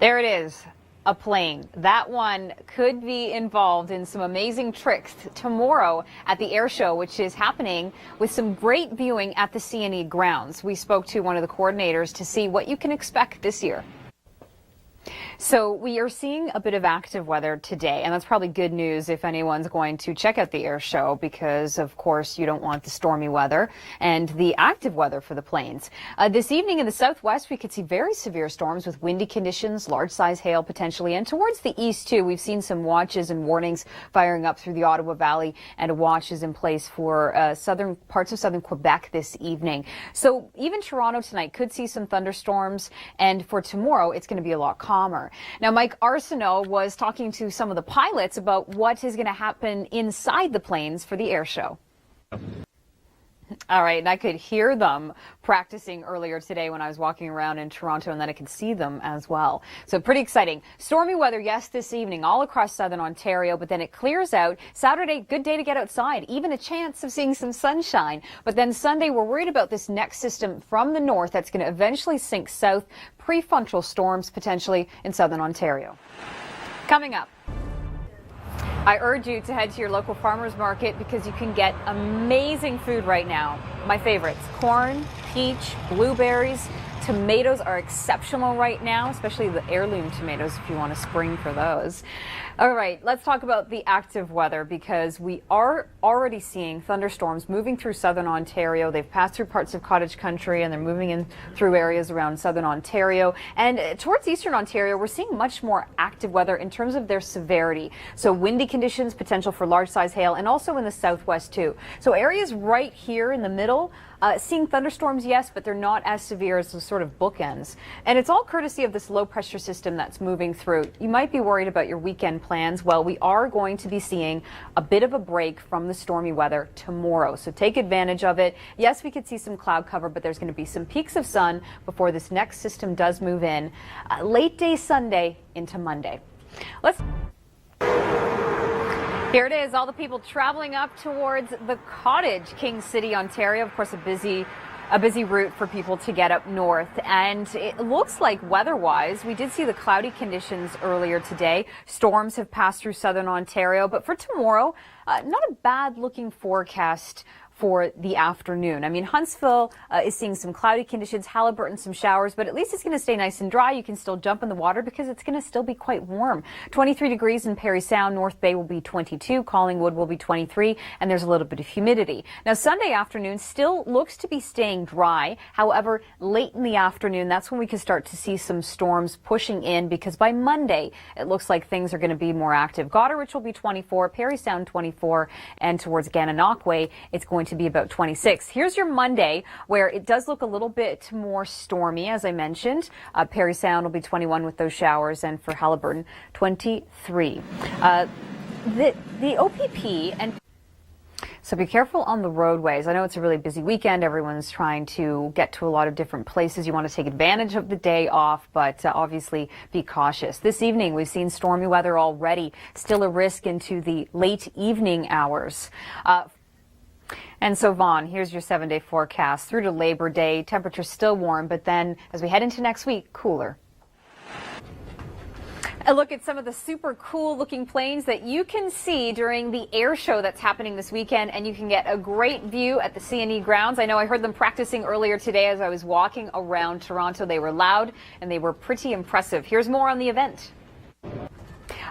There it is, a plane. That one could be involved in some amazing tricks tomorrow at the air show, which is happening with some great viewing at the CNE grounds. We spoke to one of the coordinators to see what you can expect this year. So we are seeing a bit of active weather today, and that's probably good news if anyone's going to check out the air show, because of course you don't want the stormy weather and the active weather for the planes. This evening in the southwest, we could see very severe storms with windy conditions, large size hail potentially, and towards the east too. We've seen some watches and warnings firing up through the Ottawa Valley, and a watch is in place for southern parts of southern Quebec this evening. So even Toronto tonight could see some thunderstorms, and for tomorrow it's going to be a lot calmer. Now, Mike Arsenault was talking to some of the pilots about what is going to happen inside the planes for the air show. All right, and I could hear them practicing earlier today when I was walking around in Toronto, and then I could see them as well. So pretty exciting. Stormy weather, yes, this evening all across southern Ontario, but then it clears out. Saturday, good day to get outside, even a chance of seeing some sunshine. But then Sunday, we're worried about this next system from the north that's going to eventually sink south, prefrontal storms potentially in southern Ontario. Coming up, I urge you to head to your local farmers market because you can get amazing food right now. My favorites: corn, peach, blueberries. Tomatoes are exceptional right now, especially the heirloom tomatoes if you want to spring for those. All right, let's talk about the active weather, because we are already seeing thunderstorms moving through southern Ontario. They've passed through parts of cottage country and they're moving in through areas around southern Ontario. And towards eastern Ontario, we're seeing much more active weather in terms of their severity. So windy conditions, potential for large size hail, and also in the southwest too. So areas right here in the middle, seeing thunderstorms, yes, but they're not as severe as the sort of bookends. And it's all courtesy of this low pressure system that's moving through. You might be worried about your weekend plans. Well, we are going to be seeing a bit of a break from the stormy weather tomorrow, so take advantage of it. Yes, we could see some cloud cover, but there's going to be some peaks of sun before this next system does move in late day Sunday into Monday. Here it is, all the people traveling up towards the Cottage, King City, Ontario. Of course, a busy route for people to get up north. And it looks like weather-wise, we did see the cloudy conditions earlier today. Storms have passed through southern Ontario, but for tomorrow, not a bad-looking forecast for the afternoon. I mean, Huntsville is seeing some cloudy conditions, Haliburton some showers, but at least it's going to stay nice and dry. You can still jump in the water because it's going to still be quite warm. 23 degrees in Parry Sound, North Bay will be 22, Collingwood will be 23, and there's a little bit of humidity. Now, Sunday afternoon still looks to be staying dry. However, late in the afternoon, that's when we can start to see some storms pushing in, because by Monday, it looks like things are going to be more active. Goderich will be 24, Parry Sound 24, and towards Gananoque, it's going to be about 26. Here's your Monday, where it does look a little bit more stormy, as I mentioned. Parry Sound will be 21 with those showers, and for Haliburton, 23. The OPP and so be careful on the roadways. I know it's a really busy weekend. Everyone's trying to get to a lot of different places. You want to take advantage of the day off, but obviously be cautious. This evening, we've seen stormy weather already. Still a risk into the late evening hours. And so, Vaughn, here's your 7-day forecast through to Labor Day. Temperatures still warm, but then as we head into next week, cooler. A look at some of the super cool looking planes that you can see during the air show that's happening this weekend, and you can get a great view at the CNE grounds. I know I heard them practicing earlier today as I was walking around Toronto. They were loud and they were pretty impressive. Here's more on the event.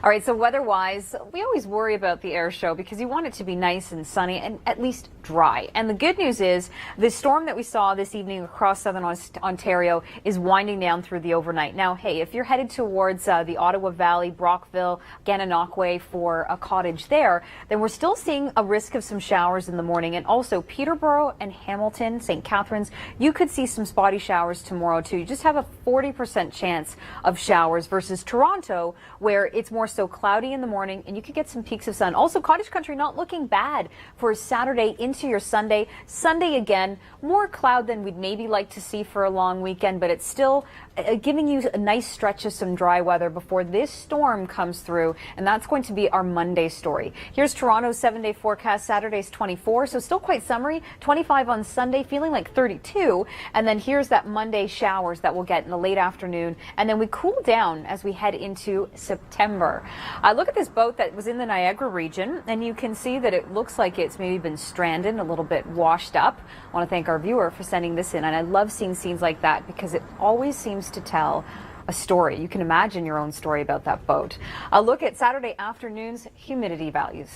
All right, so weather-wise, we always worry about the air show because you want it to be nice and sunny and at least dry. And the good news is the storm that we saw this evening across southern Ontario is winding down through the overnight. Now, hey, if you're headed towards the Ottawa Valley, Brockville, Gananoque for a cottage there, then we're still seeing a risk of some showers in the morning. And also Peterborough and Hamilton, St. Catharines, you could see some spotty showers tomorrow too. You just have a 40% chance of showers versus Toronto, where it's more more so cloudy in the morning, and you could get some peaks of sun. Also, cottage country not looking bad for Saturday into your Sunday. Sunday again, more cloud than we'd maybe like to see for a long weekend, but it's still giving you a nice stretch of some dry weather before this storm comes through, and that's going to be our Monday story. Here's Toronto's 7-day forecast. Saturday's 24, so still quite summery. 25 on Sunday, feeling like 32, and then here's that Monday showers that we'll get in the late afternoon, and then we cool down as we head into September. Look at this boat that was in the Niagara region, and you can see that it looks like it's maybe been stranded, a little bit washed up. I want to thank our viewer for sending this in, and I love seeing scenes like that because it always seems to tell a story. You can imagine your own story about that boat. A look at Saturday afternoon's humidity values.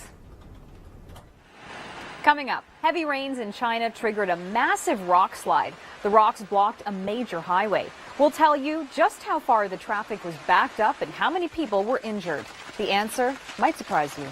Coming up, heavy rains in China triggered a massive rock slide. The rocks blocked a major highway. We'll tell you just how far the traffic was backed up and how many people were injured. The answer might surprise you.